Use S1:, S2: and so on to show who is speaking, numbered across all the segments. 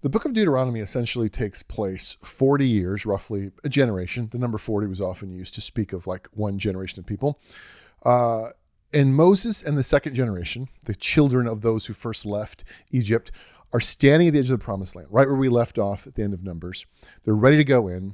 S1: The book of Deuteronomy essentially takes place 40 years, roughly a generation. The number 40 was often used to speak of like one generation of people. And Moses and the second generation, the children of those who first left Egypt, are standing at the edge of the promised land, right where we left off at the end of Numbers. They're ready to go in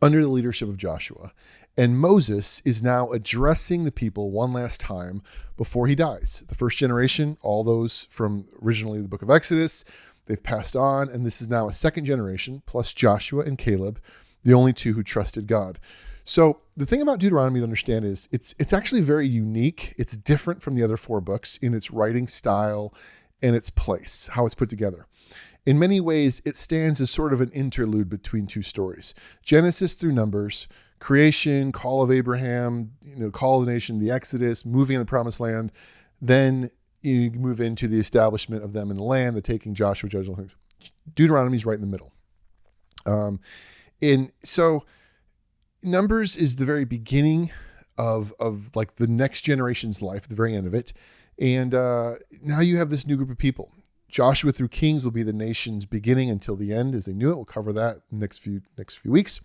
S1: under the leadership of Joshua. And Moses is now addressing the people one last time before he dies. The first generation, all those from originally the book of Exodus, they've passed on. And this is now a second generation, plus Joshua and Caleb, the only two who trusted God. So the thing about Deuteronomy to understand is it's actually very unique. It's different from the other four books in its writing style and its place, how it's put together. In many ways, it stands as sort of an interlude between two stories. Genesis through Numbers, creation, call of Abraham, call of the nation, the Exodus, moving in the promised land. Then you move into the establishment of them in the land, the taking Joshua, judge, all things. Deuteronomy is right in the middle. And so Numbers is the very beginning of like the next generation's life, the very end of it. And now you have this new group of people. Joshua through Kings will be the nation's beginning until the end as they knew it. We'll cover that next few weeks.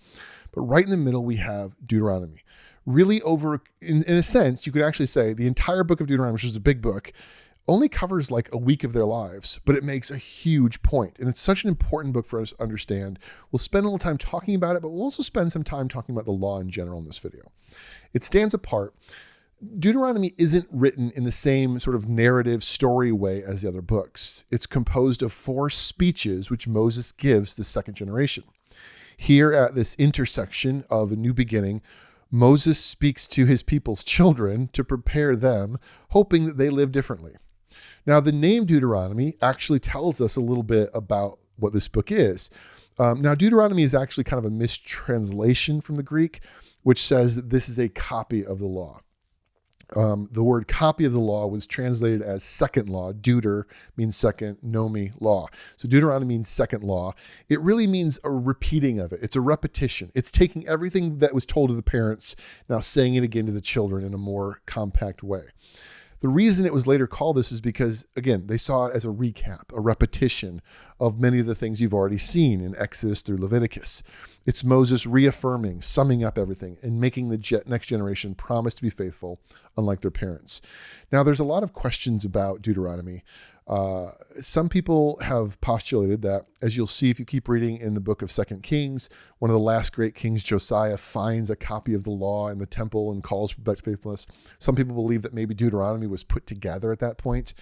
S1: But right in the middle, we have Deuteronomy. Really in a sense, you could actually say the entire book of Deuteronomy, which is a big book, only covers like a week of their lives, but it makes a huge point. And it's such an important book for us to understand. We'll spend a little time talking about it, but we'll also spend some time talking about the law in general in this video. It stands apart. Deuteronomy isn't written in the same sort of narrative story way as the other books. It's composed of 4 speeches which Moses gives the second generation. Here at this intersection of a new beginning, Moses speaks to his people's children to prepare them, hoping that they live differently. Now, the name Deuteronomy actually tells us a little bit about what this book is. Now, Deuteronomy is actually kind of a mistranslation from the Greek, which says that this is a copy of the law. The word copy of the law was translated as second law. Deuter means second, nomi, law. So Deuteronomy means second law. It really means a repeating of it. It's a repetition. It's taking everything that was told to the parents, now saying it again to the children in a more compact way. The reason it was later called this is because, again, they saw it as a recap, a repetition of many of the things you've already seen in Exodus through Leviticus. It's Moses reaffirming, summing up everything, and making the next generation promise to be faithful, unlike their parents. Now, there's a lot of questions about Deuteronomy. Some people have postulated that, as you'll see if you keep reading in the book of 2 Kings, one of the last great kings, Josiah, finds a copy of the law in the temple and calls back to faithfulness. Some people believe that maybe Deuteronomy was put together at that point.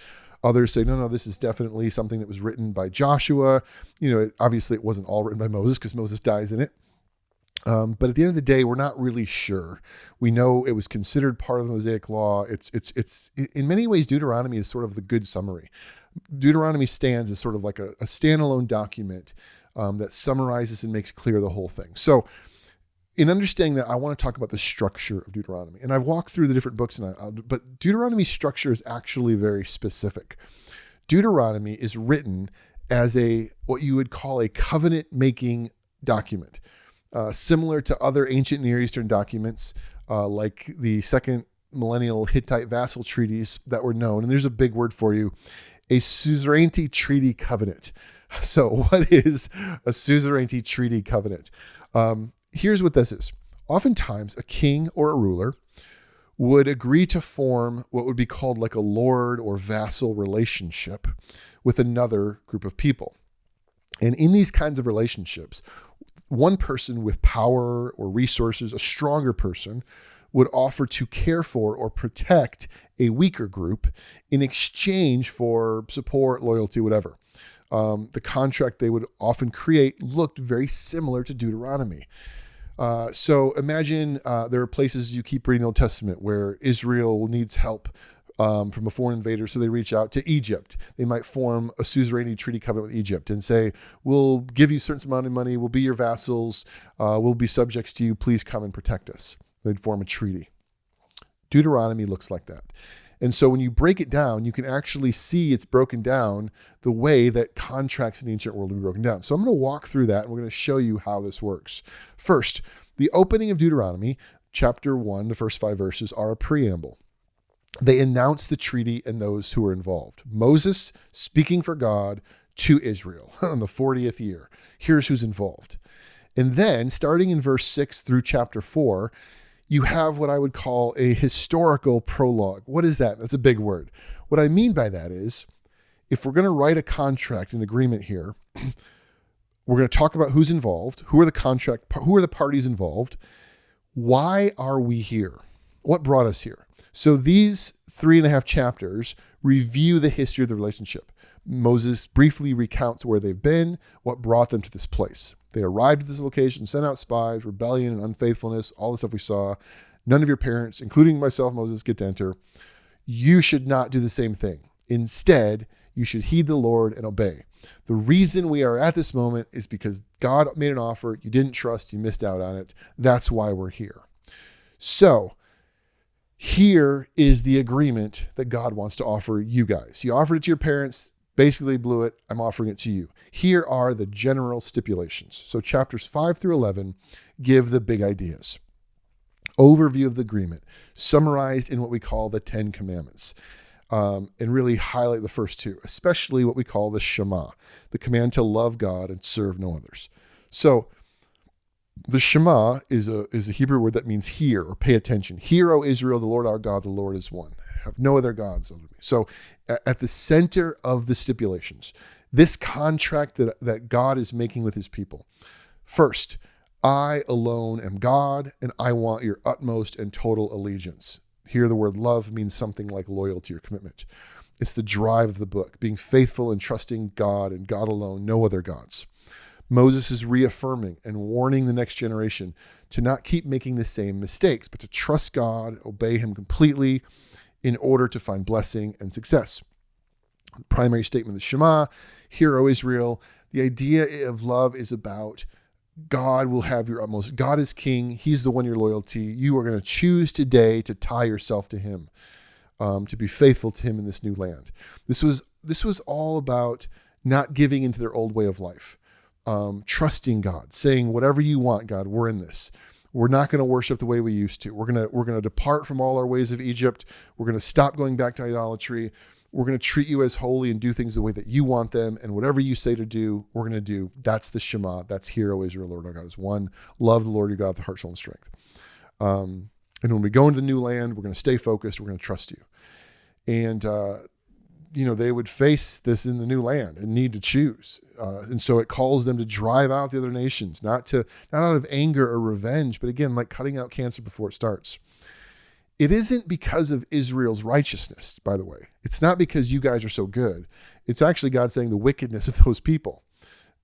S1: Others say, no, this is definitely something that was written by Joshua. Obviously it wasn't all written by Moses because Moses dies in it. But at the end of the day, we're not really sure. We know it was considered part of the Mosaic law. It's in many ways, Deuteronomy is sort of the good summary. Deuteronomy stands as sort of like a standalone document that summarizes and makes clear the whole thing. So in understanding that, I want to talk about the structure of Deuteronomy. And I've walked through the different books, but Deuteronomy's structure is actually very specific. Deuteronomy is written as what you would call a covenant-making document. Similar to other ancient Near Eastern documents, like the second millennial Hittite vassal treaties that were known. And there's a big word for you, a suzerainty treaty covenant. So what is a suzerainty treaty covenant? Here's what this is. Oftentimes, a king or a ruler would agree to form what would be called like a lord or vassal relationship with another group of people. And in these kinds of relationships, one person with power or resources, a stronger person, would offer to care for or protect a weaker group in exchange for support, loyalty, whatever. The contract they would often create looked very similar to Deuteronomy. So imagine there are places you keep reading the Old Testament where Israel needs help from a foreign invader, so they reach out to Egypt. They might form a suzerainty treaty covenant with Egypt and say, we'll give you a certain amount of money, we'll be your vassals, we'll be subjects to you, please come and protect us. They'd form a treaty. Deuteronomy looks like that. And so when you break it down, you can actually see it's broken down the way that contracts in the ancient world would be broken down. So I'm going to walk through that and we're going to show you how this works. First, the opening of Deuteronomy, chapter 1, the first 5 verses, are a preamble. They announce the treaty and those who are involved. Moses speaking for God, to Israel on the 40th year. Here's who's involved. And then starting in verse 6 through chapter 4, you have what I would call a historical prologue. What is that? That's a big word. What I mean by that is, if we're going to write a contract, an agreement here, we're going to talk about who's involved, who are the parties involved, why are we here? What brought us here? So these 3.5 chapters review the history of the relationship. Moses briefly recounts where they've been, what brought them to this place. They arrived at this location, sent out spies, rebellion and unfaithfulness, all the stuff we saw. None of your parents, including myself, Moses, get to enter. You should not do the same thing. Instead, you should heed the Lord and obey. The reason we are at this moment is because God made an offer. You didn't trust. You missed out on it. That's why we're here. So here is the agreement that God wants to offer you guys. He offered it to your parents, basically blew it. I'm offering it to you. Here are the general stipulations. So chapters 5 through 11 give the big ideas. Overview of the agreement, summarized in what we call the 10 Commandments. And really highlight the first two, especially what we call the Shema, the command to love God and serve no others. So the Shema is a Hebrew word that means hear or pay attention. Hear, O Israel, the Lord our God, the Lord is one. Have no other gods under me. So at the center of the stipulations, this contract that God is making with his people. First, I alone am God, and I want your utmost and total allegiance. Here, the word love means something like loyalty or commitment. It's the drive of the book, being faithful and trusting God and God alone, no other gods. Moses is reaffirming and warning the next generation to not keep making the same mistakes, but to trust God, obey him completely in order to find blessing and success. The primary statement of the Shema, hear, O Israel, the idea of love is about God will have your utmost. God is king. He's the one you're loyal to. You are going to choose today to tie yourself to him, to be faithful to him in this new land. This was all about not giving into their old way of life, trusting God, saying, whatever you want, God, we're in this. We're not going to worship the way we used to. We're going to depart from all our ways of Egypt. We're going to stop going back to idolatry. We're going to treat you as holy and do things the way that you want them. And whatever you say to do, we're going to do. That's the Shema. That's hear, O Israel, Lord our God is one. Love the Lord your God with heart, soul, and strength. And when we go into the new land, we're going to stay focused. We're going to trust you. And, they would face this in the new land and need to choose. And so it calls them to drive out the other nations, not out of anger or revenge, but again, like cutting out cancer before it starts. It isn't because of Israel's righteousness, by the way. It's not because you guys are so good. It's actually God saying the wickedness of those people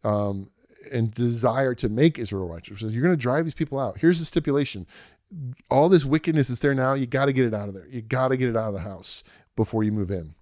S1: and desire to make Israel righteous. So you're going to drive these people out. Here's the stipulation. All this wickedness that's there now, you got to get it out of there. You got to get it out of the house before you move in.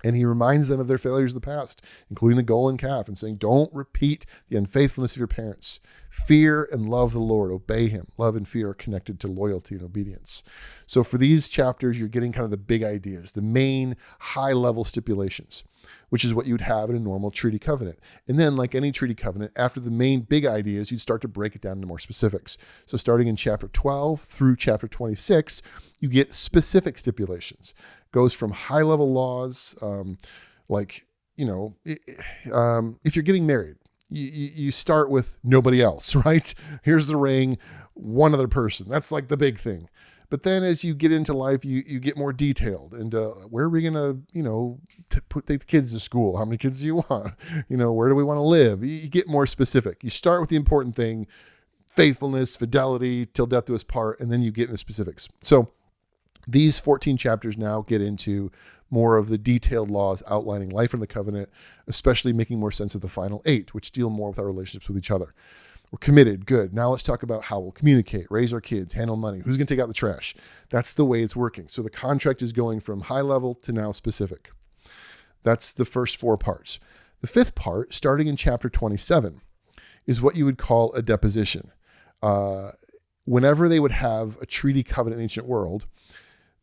S1: And he reminds them of their failures of the past, including the golden calf, and saying, don't repeat the unfaithfulness of your parents. Fear and love the Lord. Obey him. Love and fear are connected to loyalty and obedience. So for these chapters, you're getting kind of the big ideas, the main high-level stipulations, which is what you'd have in a normal treaty covenant. And then, like any treaty covenant, after the main big ideas, you'd start to break it down into more specifics. So starting in chapter 12 through chapter 26, you get specific stipulations. Goes from high-level laws, if you're getting married, you start with nobody else, right? Here's the ring, one other person. That's like the big thing. But then as you get into life, you get more detailed. And where are we going to, take the kids to school? How many kids do you want? Where do we want to live? You get more specific. You start with the important thing, faithfulness, fidelity, till death do us part, and then you get into specifics. So these 14 chapters now get into more of the detailed laws outlining life in the covenant, especially making more sense of the final 8, which deal more with our relationships with each other. We're committed. Good. Now let's talk about how we'll communicate, raise our kids, handle money. Who's going to take out the trash? That's the way it's working. So the contract is going from high level to now specific. That's the first 4 parts. The 5th part, starting in chapter 27, is what you would call a deposition. Whenever they would have a treaty covenant in the ancient world,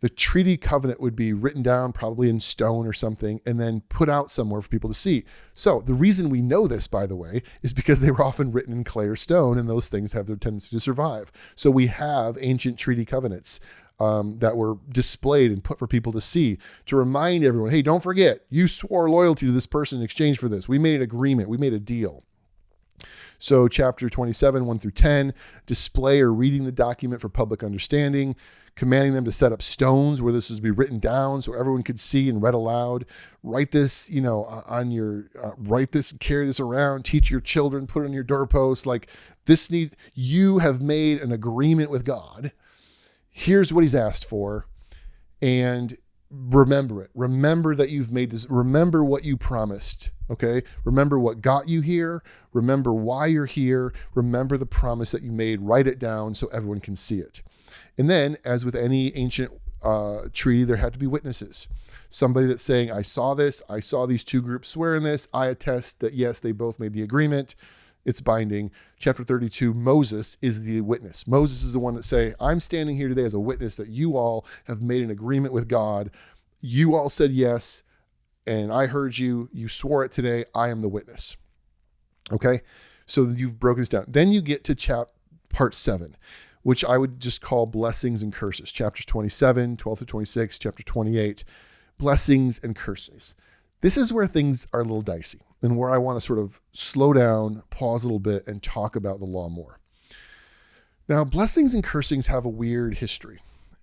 S1: the treaty covenant would be written down probably in stone or something and then put out somewhere for people to see. So the reason we know this, by the way, is because they were often written in clay or stone, and those things have their tendency to survive. So we have ancient treaty covenants that were displayed and put for people to see, to remind everyone, hey, don't forget, you swore loyalty to this person in exchange for this. We made an agreement. We made a deal. So chapter 27, 1 through 10, display or reading the document for public understanding, commanding them to set up stones where this was to be written down so everyone could see and read aloud. Write this, on your, write this, carry this around, teach your children, put it on your doorpost. Like you have made an agreement with God. Here's what he's asked for. And remember it. Remember that you've made this. Remember what you promised. Okay. Remember what got you here. Remember why you're here. Remember the promise that you made. Write it down so everyone can see it. And then, as with any ancient treaty, there had to be witnesses. Somebody that's saying, I saw this. I saw these two groups swearing this. I attest that, yes, they both made the agreement. It's binding. Chapter 32, Moses is the witness. Moses is the one that say, I'm standing here today as a witness that you all have made an agreement with God. You all said yes, and I heard you. You swore it today. I am the witness. Okay? So you've broken this down. Then you get to part 7, which I would just call blessings and curses. Chapters 27, 12 to 26, chapter 28, blessings and curses. This is where things are a little dicey and where I want to sort of slow down, pause a little bit, and talk about the law more. Now, blessings and cursings have a weird history,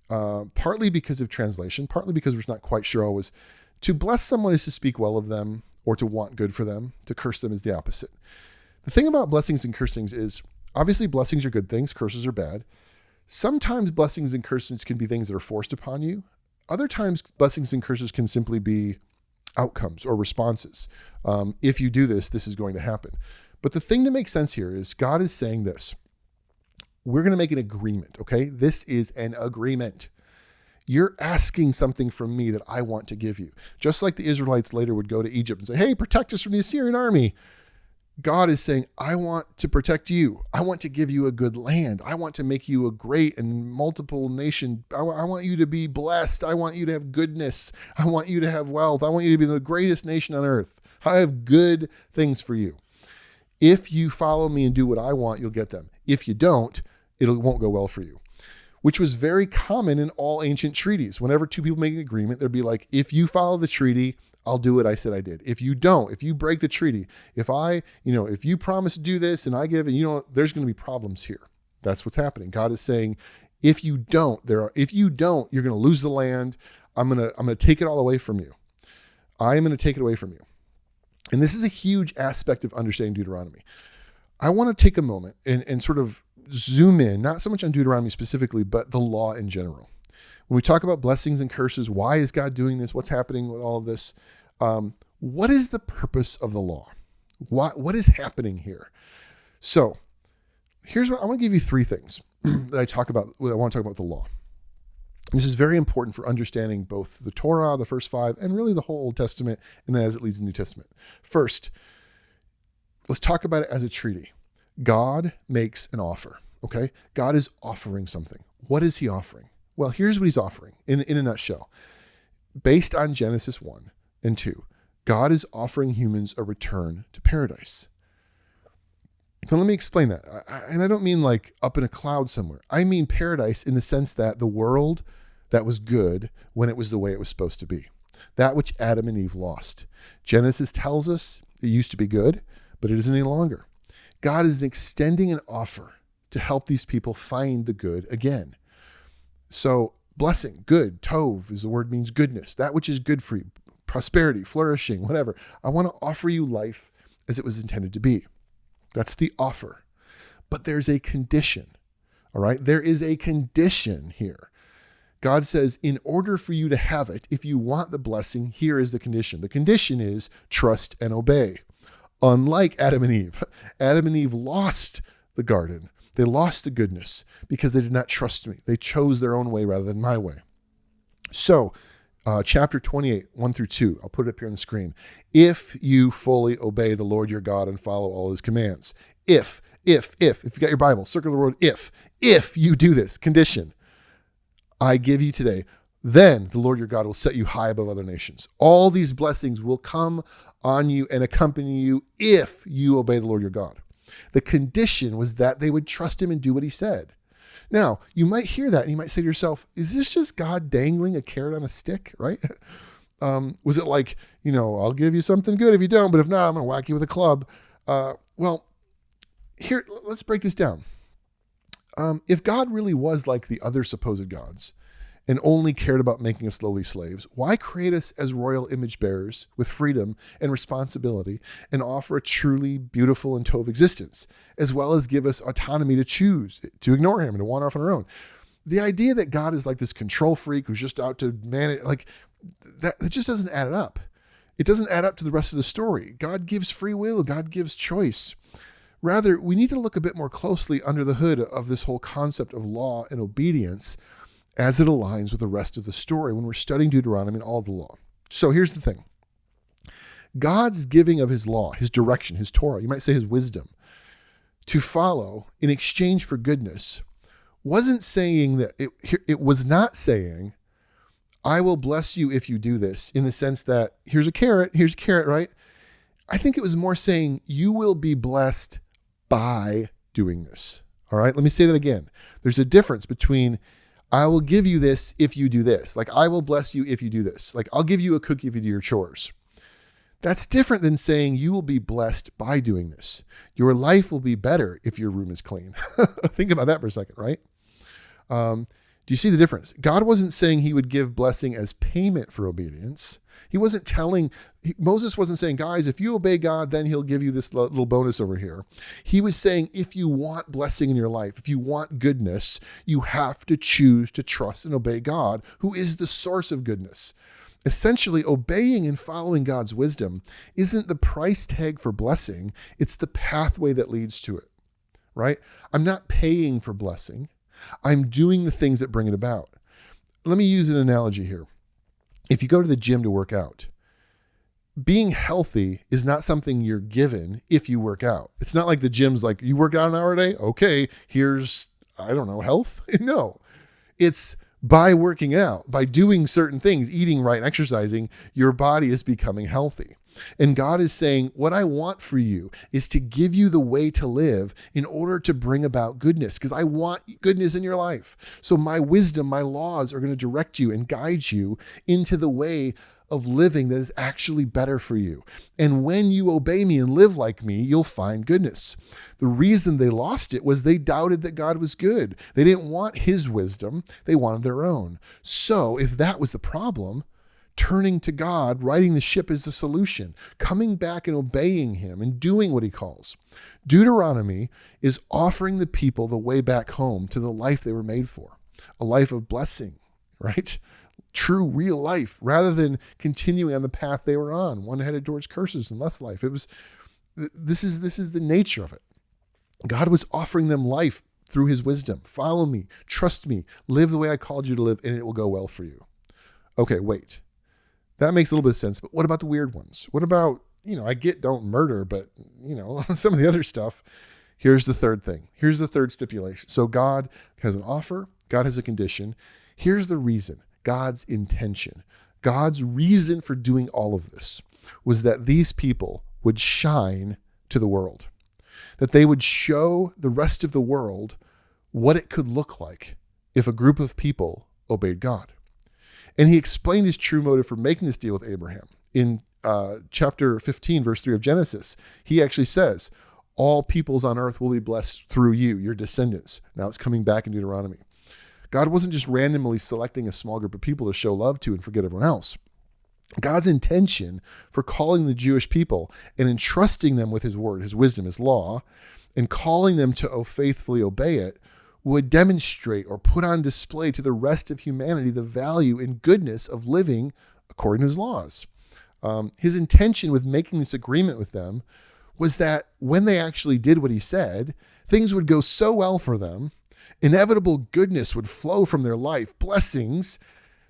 S1: partly because of translation, partly because we're not quite sure always. To bless someone is to speak well of them or to want good for them. To curse them is the opposite. The thing about blessings and cursings is, obviously blessings are good things, curses are bad. Sometimes blessings and cursings can be things that are forced upon you. Other times, blessings and curses can simply be outcomes or responses. If you do this, this is going to happen. But the thing to make sense here is God is saying this. We're going to make an agreement, okay? This is an agreement. You're asking something from me that I want to give you. Just like the Israelites later would go to Egypt and say, hey, protect us from the Assyrian army. God is saying, I want to protect you. I want to give you a good land. I want to make you a great and multiple nation. I want you to be blessed. I want you to have goodness. I want you to have wealth. I want you to be the greatest nation on earth. I have good things for you. If you follow me and do what I want, you'll get them. If you don't, it won't go well for you, which was very common in all ancient treaties. Whenever two people make an agreement, they'd be like, if you follow the treaty, I'll do what I said I did. If you don't, if you break the treaty, if you promise to do this and I give it, there's going to be problems here. That's what's happening. God is saying, if you don't, you're going to lose the land. I'm going to take it all away from you. I am going to take it away from you. And this is a huge aspect of understanding Deuteronomy. I want to take a moment and sort of zoom in, not so much on Deuteronomy specifically, but the law in general. When we talk about blessings and curses, why is God doing this? What's happening with all of this? What is the purpose of the law? What is happening here? So here's what I want to give you 3 things that I want to talk about with the law. This is very important for understanding both the Torah, the first 5, and really the whole Old Testament, and then as it leads to the New Testament. First, let's talk about it as a treaty. God makes an offer, okay? God is offering something. What is he offering? Well, here's what he's offering in a nutshell. Based on Genesis 1 and 2, God is offering humans a return to paradise. Now, let me explain that. And I don't mean like up in a cloud somewhere. I mean paradise in the sense that the world that was good when it was the way it was supposed to be. That which Adam and Eve lost. Genesis tells us it used to be good, but it isn't any longer. God is extending an offer to help these people find the good again. So blessing, good, tov is the word means goodness, that which is good for you, prosperity, flourishing, whatever. I want to offer you life as it was intended to be. That's the offer. But there's a condition, all right? There is a condition here. God says, in order for you to have it, if you want the blessing, here is the condition. The condition is trust and obey. Unlike Adam and Eve lost the garden. They lost the goodness because they did not trust me. They chose their own way rather than my way. So, chapter 28, 1 through 2, I'll put it up here on the screen. If you fully obey the Lord your God and follow all his commands. If you got your Bible, circle the word if you do this, condition, I give you today, then the Lord your God will set you high above other nations. All these blessings will come on you and accompany you if you obey the Lord your God. The condition was that they would trust him and do what he said. Now, you might hear that and you might say to yourself, is this just God dangling a carrot on a stick, right? Was it like, I'll give you something good if you don't, but if not, I'm going to whack you with a club. Well, here, let's break this down. If God really was like the other supposed gods and only cared about making us lowly slaves, why create us as royal image bearers with freedom and responsibility and offer a truly beautiful and tov existence, as well as give us autonomy to choose, to ignore him and to wander off on our own? The idea that God is like this control freak who's just out to manage, like that, it just doesn't add up. It doesn't add up to the rest of the story. God gives free will. God gives choice. Rather, we need to look a bit more closely under the hood of this whole concept of law and obedience as it aligns with the rest of the story when we're studying Deuteronomy and all of the law. So here's the thing. God's giving of his law, his direction, his Torah, you might say his wisdom, to follow in exchange for goodness, wasn't saying that, it was not saying, I will bless you if you do this, in the sense that here's a carrot, right? I think it was more saying you will be blessed by doing this. All right, let me say that again. There's a difference between I will give you this if you do this. Like I will bless you if you do this. Like I'll give you a cookie if you do your chores. That's different than saying you will be blessed by doing this. Your life will be better if your room is clean. Think about that for a second, right? Do you see the difference? God wasn't saying he would give blessing as payment for obedience. Moses wasn't saying, guys, if you obey God, then he'll give you this little bonus over here. He was saying, if you want blessing in your life, if you want goodness, you have to choose to trust and obey God, who is the source of goodness. Essentially, obeying and following God's wisdom isn't the price tag for blessing. It's the pathway that leads to it, right? I'm not paying for blessing. I'm doing the things that bring it about. Let me use an analogy here. If you go to the gym to work out, being healthy is not something you're given if you work out. It's not like the gym's like, you work out an hour a day? Okay, here's, health. No, it's by working out, by doing certain things, eating right, exercising, your body is becoming healthy. And God is saying, what I want for you is to give you the way to live in order to bring about goodness, because I want goodness in your life. So my wisdom, my laws are going to direct you and guide you into the way of living that is actually better for you. And when you obey me and live like me, you'll find goodness. The reason they lost it was they doubted that God was good. They didn't want his wisdom. They wanted their own. So if that was the problem, turning to God, righting the ship is the solution, coming back and obeying him and doing what he calls. Deuteronomy is offering the people the way back home to the life they were made for, a life of blessing, right? True, real life, rather than continuing on the path they were on, one headed towards curses and less life. This is the nature of it. God was offering them life through his wisdom. Follow me, trust me, live the way I called you to live, and it will go well for you. Okay, wait. That makes a little bit of sense, but what about the weird ones? What about, I get don't murder, but, some of the other stuff. Here's the third thing. Here's the third stipulation. So God has an offer. God has a condition. Here's the reason. God's intention. God's reason for doing all of this was that these people would shine to the world, that they would show the rest of the world what it could look like if a group of people obeyed God. And he explained his true motive for making this deal with Abraham. In chapter 15, verse 3 of Genesis, he actually says, all peoples on earth will be blessed through you, your descendants. Now it's coming back in Deuteronomy. God wasn't just randomly selecting a small group of people to show love to and forget everyone else. God's intention for calling the Jewish people and entrusting them with his word, his wisdom, his law, and calling them to faithfully obey it would demonstrate or put on display to the rest of humanity the value and goodness of living according to his laws. His intention with making this agreement with them was that when they actually did what he said, things would go so well for them, inevitable goodness would flow from their life, blessings,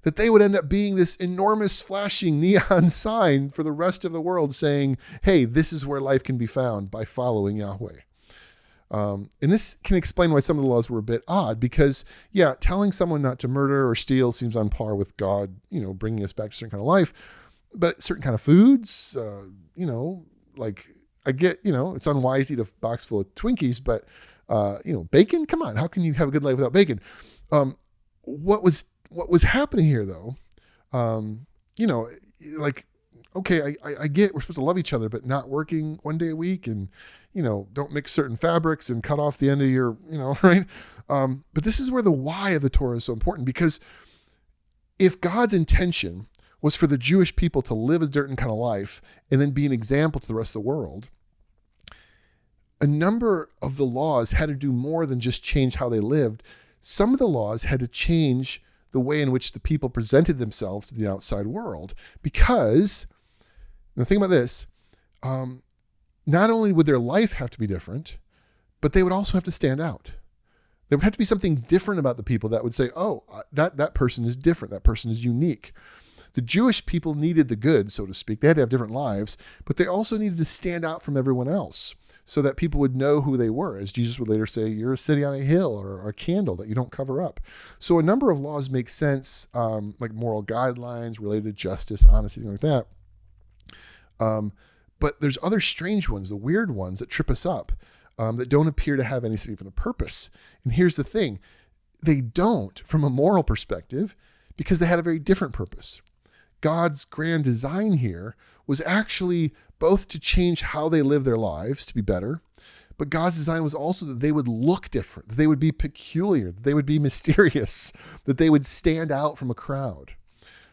S1: that they would end up being this enormous flashing neon sign for the rest of the world saying, hey, this is where life can be found by following Yahweh. And this can explain why some of the laws were a bit odd because, telling someone not to murder or steal seems on par with God, bringing us back to a certain kind of life. But certain kind of foods, like I get, it's unwise to eat a box full of Twinkies, but Bacon, come on, how can you have a good life without bacon? What was happening here though, like, okay, I get we're supposed to love each other, but not working one day a week, and don't mix certain fabrics and cut off the end of your, right? But this is where the why of the Torah is so important, because if God's intention was for the Jewish people to live a certain kind of life and then be an example to the rest of the world, a number of the laws had to do more than just change how they lived. Some of the laws had to change the way in which the people presented themselves to the outside world, because, now think about this, not only would their life have to be different, but they would also have to stand out. There would have to be something different about the people that would say, oh, that person is different. That person is unique. The Jewish people needed the good, so to speak. They had to have different lives, but they also needed to stand out from everyone else so that people would know who they were. As Jesus would later say, you're a city on a hill or a candle that you don't cover up. So a number of laws make sense, like moral guidelines related to justice, honesty, things like that. But there's other strange ones, the weird ones that trip us up, that don't appear to have any significant purpose. And here's the thing. They don't from a moral perspective because they had a very different purpose. God's grand design here was actually both to change how they live their lives to be better, but God's design was also that they would look different, that they would be peculiar, that they would be mysterious, that they would stand out from a crowd.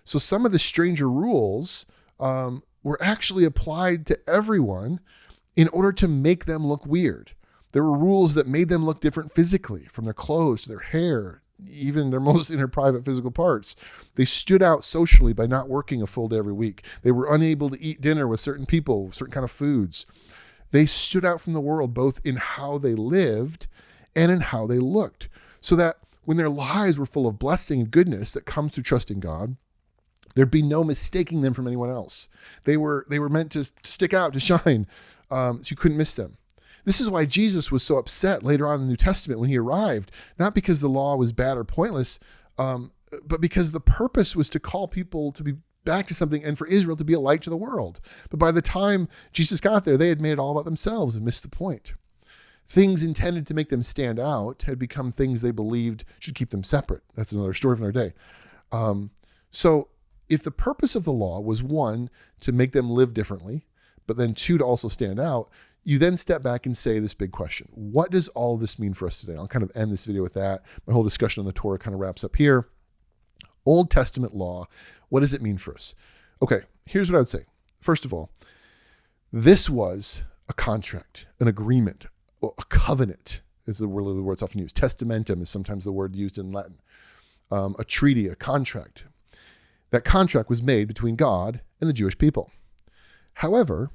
S1: So some of the stranger rules were actually applied to everyone in order to make them look weird. There were rules that made them look different physically, from their clothes to their hair, even their most inner private physical parts. They stood out socially by not working a full day every week. They were unable to eat dinner with certain people, certain kind of foods. They stood out from the world both in how they lived and in how they looked, so that when their lives were full of blessing and goodness that comes through trusting God, there'd be no mistaking them from anyone else. They were meant to stick out, to shine, so you couldn't miss them. This is why Jesus was so upset later on in the New Testament when he arrived, not because the law was bad or pointless, but because the purpose was to call people to be back to something and for Israel to be a light to the world. But by the time Jesus got there, they had made it all about themselves and missed the point. Things intended to make them stand out had become things they believed should keep them separate. That's another story for another day. So if the purpose of the law was, one, to make them live differently, but then two, to also stand out, you then step back and say this big question. What does all of this mean for us today? I'll kind of end this video with that. My whole discussion on the Torah kind of wraps up here. Old Testament law, what does it mean for us? Okay, here's what I would say. First of all, this was a contract, an agreement, a covenant is the word it's often used. Testamentum is sometimes the word used in Latin. A treaty, a contract. That contract was made between God and the Jewish people. However,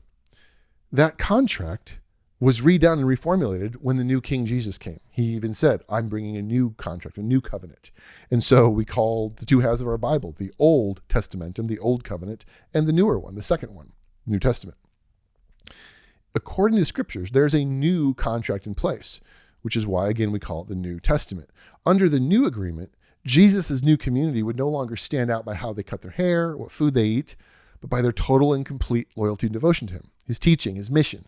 S1: that contract was redone and reformulated when the new King Jesus came. He even said, I'm bringing a new contract, a new covenant. And so we call the two halves of our Bible, the Old Testamentum, the Old Covenant, and the newer one, the second one, New Testament. According to the scriptures, there's a new contract in place, which is why, again, we call it the New Testament. Under the new agreement, Jesus' new community would no longer stand out by how they cut their hair, what food they eat, but by their total and complete loyalty and devotion to him, his teaching, his mission.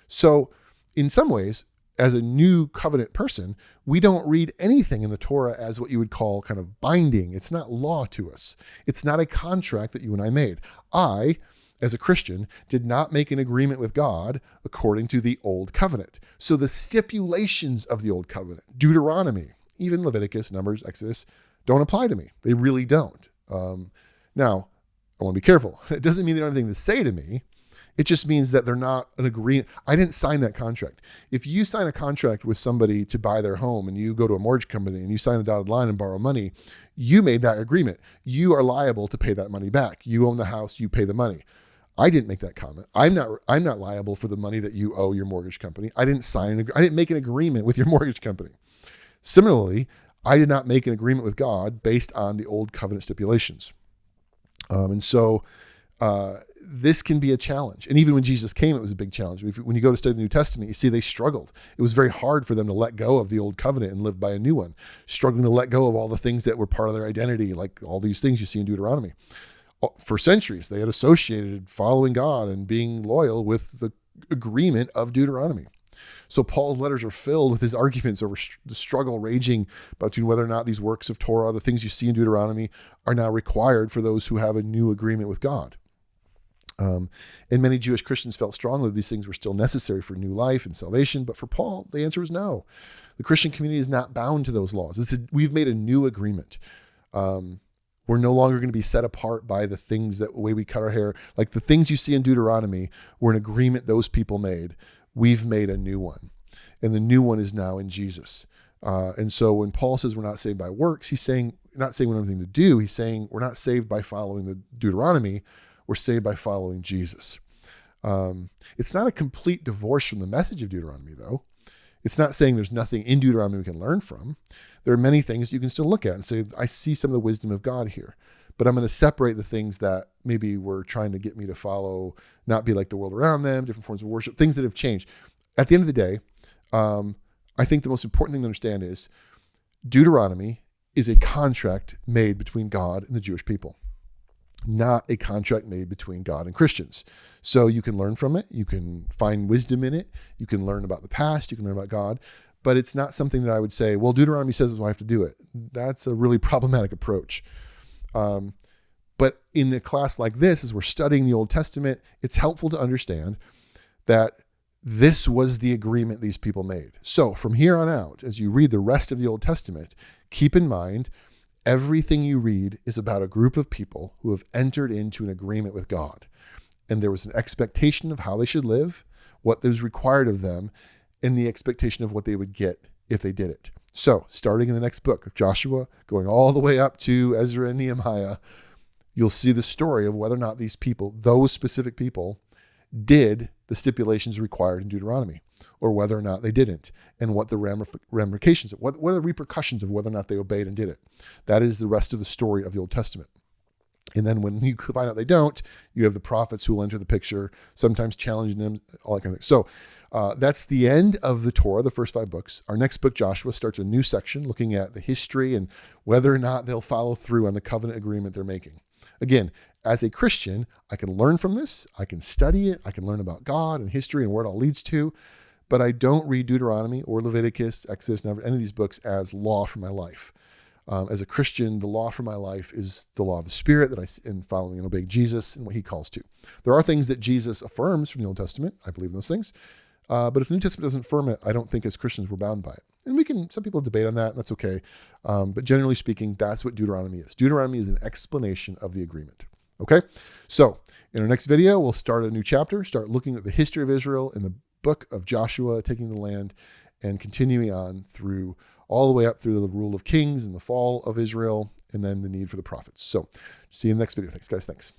S1: So in some ways, as a new covenant person, we don't read anything in the Torah as what you would call kind of binding. It's not law to us. It's not a contract that you and I made. I, as a Christian, did not make an agreement with God according to the Old Covenant. So the stipulations of the Old Covenant, Deuteronomy, even Leviticus, Numbers, Exodus, don't apply to me. They really don't. Now, I want to be careful. It doesn't mean they don't have anything to say to me. It just means that they're not an agreement. I didn't sign that contract. If you sign a contract with somebody to buy their home and you go to a mortgage company and you sign the dotted line and borrow money, you made that agreement. You are liable to pay that money back. You own the house, you pay the money. I didn't make that comment. I'm not liable for the money that you owe your mortgage company. I didn't make an agreement with your mortgage company. Similarly, I did not make an agreement with God based on the Old Covenant stipulations. And so this can be a challenge. And even when Jesus came, it was a big challenge. When you go to study the New Testament, you see they struggled. It was very hard for them to let go of the Old Covenant and live by a new one, struggling to let go of all the things that were part of their identity, like all these things you see in Deuteronomy. For centuries, they had associated following God and being loyal with the agreement of Deuteronomy. So Paul's letters are filled with his arguments over the struggle raging between whether or not these works of Torah, the things you see in Deuteronomy, are now required for those who have a new agreement with God. And many Jewish Christians felt strongly that these things were still necessary for new life and salvation. But for Paul, the answer is no. The Christian community is not bound to those laws. We've made a new agreement. We're no longer going to be set apart by the things the way we cut our hair. Like the things you see in Deuteronomy were an agreement those people made. We've made a new one. And the new one is now in Jesus. And so when Paul says we're not saved by works, he's not saying we don't have anything to do. He's saying we're not saved by following the Deuteronomy. We're saved by following Jesus. It's not a complete divorce from the message of Deuteronomy, though. It's not saying there's nothing in Deuteronomy we can learn from. There are many things you can still look at and say, I see some of the wisdom of God here, but I'm going to separate the things that maybe were trying to get me to follow, not be like the world around them, different forms of worship, things that have changed. At the end of the day, I think the most important thing to understand is Deuteronomy is a contract made between God and the Jewish people, not a contract made between God and Christians. So you can learn from it. You can find wisdom in it. You can learn about the past. You can learn about God. But it's not something that I would say, well, Deuteronomy says I have to do it. That's a really problematic approach. But in a class like this, as we're studying the Old Testament, it's helpful to understand that this was the agreement these people made. So from here on out, as you read the rest of the Old Testament, keep in mind, everything you read is about a group of people who have entered into an agreement with God. And there was an expectation of how they should live, what was required of them, and the expectation of what they would get if they did it. So starting in the next book of Joshua, going all the way up to Ezra and Nehemiah, you'll see the story of whether or not these people, those specific people, did the stipulations required in Deuteronomy, or whether or not they didn't, and what the ramifications, what are the repercussions of whether or not they obeyed and did it. That is the rest of the story of the Old Testament. And then when you find out they don't, you have the prophets who will enter the picture, sometimes challenging them, all that kind of thing. So that's the end of the Torah, the first 5 books. Our next book, Joshua, starts a new section looking at the history and whether or not they'll follow through on the covenant agreement they're making. Again, as a Christian, I can learn from this. I can study it. I can learn about God and history and where it all leads to. But I don't read Deuteronomy or Leviticus, Exodus, any of these books as law for my life. As a Christian, the law for my life is the law of the Spirit that in following and obeying Jesus and what he calls to. There are things that Jesus affirms from the Old Testament. I believe in those things. But if the New Testament doesn't affirm it, I don't think as Christians we're bound by it. And some people debate on that, and that's okay. But generally speaking, that's what Deuteronomy is. Deuteronomy is an explanation of the agreement. Okay? So in our next video, we'll start a new chapter, start looking at the history of Israel in the book of Joshua, taking the land, and continuing on through all the way up through the rule of kings and the fall of Israel, and then the need for the prophets. So see you in the next video. Thanks, guys. Thanks.